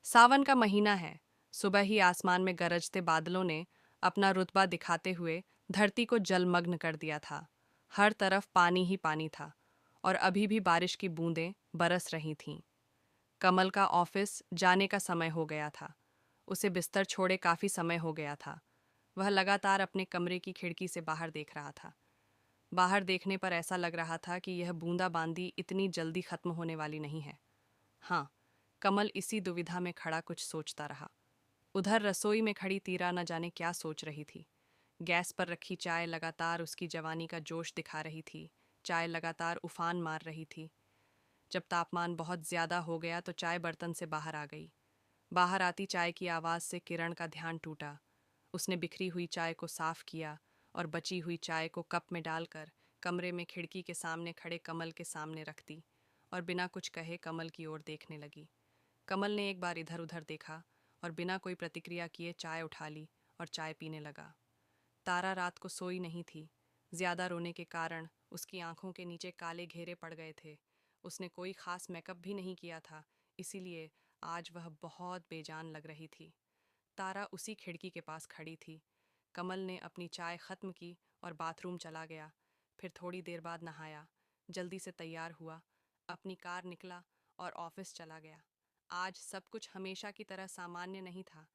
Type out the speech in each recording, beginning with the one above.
सावन का महीना है। सुबह ही आसमान में गरजते बादलों ने अपना रुतबा दिखाते हुए धरती को जलमग्न कर दिया था। हर तरफ पानी ही पानी था और अभी भी बारिश की बूंदें बरस रही थीं। कमल का ऑफिस जाने का समय हो गया था। उसे बिस्तर छोड़े काफी समय हो गया था। वह लगातार अपने कमरे की खिड़की से बाहर देख रहा था। बाहर देखने पर ऐसा लग रहा था कि यह बूंदाबांदी इतनी जल्दी खत्म होने वाली नहीं है। हाँ, कमल इसी दुविधा में खड़ा कुछ सोचता रहा। उधर रसोई में खड़ी तीरा न जाने क्या सोच रही थी। गैस पर रखी चाय लगातार उसकी जवानी का जोश दिखा रही थी। चाय लगातार उफान मार रही थी। जब तापमान बहुत ज्यादा हो गया तो चाय बर्तन से बाहर आ गई। बाहर आती चाय की आवाज से किरण का ध्यान टूटा। उसने बिखरी हुई चाय को साफ किया और बची हुई चाय को कप में डालकर कमरे में खिड़की के सामने खड़े कमल के सामने रख दी और बिना कुछ कहे कमल की ओर देखने लगी। कमल ने एक बार इधर उधर देखा और बिना कोई प्रतिक्रिया किए चाय उठा ली और चाय पीने लगा। तारा रात को सोई नहीं थी। ज्यादा रोने के कारण उसकी आंखों के नीचे काले घेरे पड़ गए थे। उसने कोई खास मेकअप भी नहीं किया था, इसीलिए आज वह बहुत बेजान लग रही थी। तारा उसी खिड़की के पास खड़ी थी। कमल ने अपनी चाय खत्म की और बाथरूम चला गया। फिर थोड़ी देर बाद नहाया, जल्दी से तैयार हुआ, अपनी कार निकला और ऑफिस चला गया। आज सब कुछ हमेशा की तरह सामान्य नहीं था।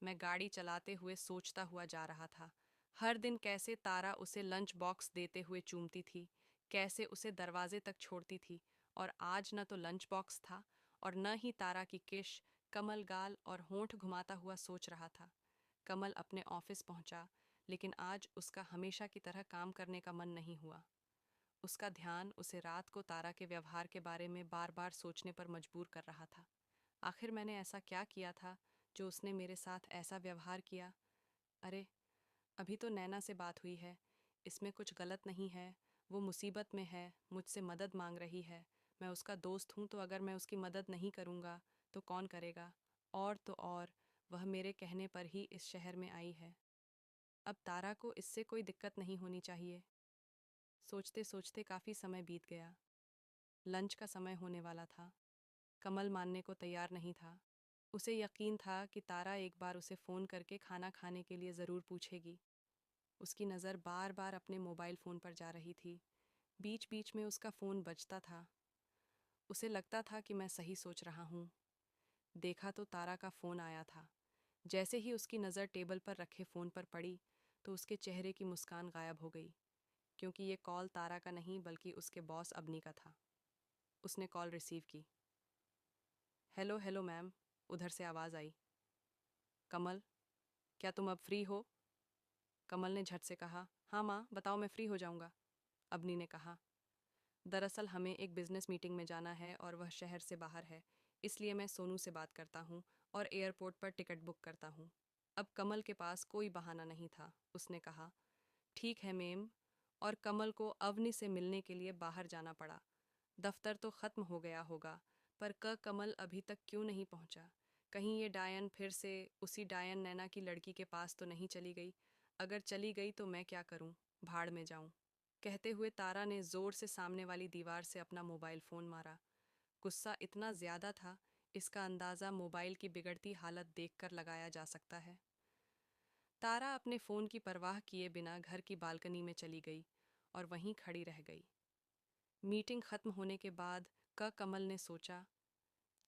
मैं गाड़ी चलाते हुए सोचता हुआ जा रहा था। हर दिन कैसे तारा उसे लंच बॉक्स देते हुए चूमती थी, कैसे उसे दरवाजे तक छोड़ती थी, और आज न तो लंच बॉक्स था और न ही तारा की किश। कमल गाल और होंठ घुमाता हुआ सोच रहा था। कमल अपने ऑफिस पहुंचा, लेकिन आज उसका हमेशा की तरह काम करने का मन नहीं हुआ। उसका ध्यान उसे रात को तारा के व्यवहार के बारे में बार बार सोचने पर मजबूर कर रहा था। आखिर मैंने ऐसा क्या किया था जो उसने मेरे साथ ऐसा व्यवहार किया? अरे, अभी तो नैना से बात हुई है। इसमें कुछ गलत नहीं है। वो मुसीबत में है, मुझसे मदद मांग रही है। मैं उसका दोस्त हूँ, तो अगर मैं उसकी मदद नहीं करूँगा तो कौन करेगा? और तो और, वह मेरे कहने पर ही इस शहर में आई है। अब तारा को इससे कोई दिक्कत नहीं होनी चाहिए। सोचते सोचते काफ़ी समय बीत गया। लंच का समय होने वाला था। कमल मानने को तैयार नहीं था। उसे यकीन था कि तारा एक बार उसे फ़ोन करके खाना खाने के लिए ज़रूर पूछेगी। उसकी नज़र बार बार अपने मोबाइल फ़ोन पर जा रही थी। बीच बीच में उसका फ़ोन बजता था। उसे लगता था कि मैं सही सोच रहा हूँ। देखा तो तारा का फ़ोन आया था। जैसे ही उसकी नज़र टेबल पर रखे फ़ोन पर पड़ी तो उसके चेहरे की मुस्कान गायब हो गई, क्योंकि ये कॉल तारा का नहीं बल्कि उसके बॉस अवनी का था। उसने कॉल रिसीव की। हेलो हेलो मैम, उधर से आवाज़ आई। कमल, क्या तुम अब फ्री हो? कमल ने झट से कहा, हाँ माँ, बताओ, मैं फ्री हो जाऊँगा। अवनी ने कहा, दरअसल हमें एक बिजनेस मीटिंग में जाना है और वह शहर से बाहर है, इसलिए मैं सोनू से बात करता हूँ और एयरपोर्ट पर टिकट बुक करता हूँ। अब कमल के पास कोई बहाना नहीं था। उसने कहा, ठीक है मेम, और कमल को अवनी से मिलने के लिए बाहर जाना पड़ा। दफ्तर तो खत्म हो गया होगा, पर कमल अभी तक क्यों नहीं पहुंचा? कहीं ये डायन फिर से उसी डायन नैना की लड़की के पास तो नहीं चली गई? अगर चली गई तो मैं क्या करूं? भाड़ में जाऊं। कहते हुए तारा ने जोर से सामने वाली दीवार से अपना मोबाइल फोन मारा। गुस्सा इतना ज्यादा था, इसका अंदाजा मोबाइल की बिगड़ती हालत देखकर लगाया जा सकता है। तारा अपने फोन की परवाह किए बिना घर की बालकनी में चली गई और वहीं खड़ी रह गई। मीटिंग खत्म होने के बाद कमल ने सोचा,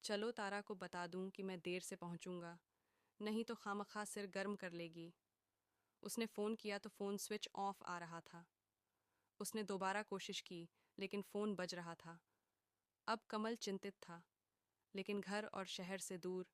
चलो तारा को बता दूं कि मैं देर से पहुंचूंगा, नहीं तो खामखा सिर गर्म कर लेगी। उसने फ़ोन किया तो फ़ोन स्विच ऑफ आ रहा था। उसने दोबारा कोशिश की, लेकिन फ़ोन बज रहा था। अब कमल चिंतित था, लेकिन घर और शहर से दूर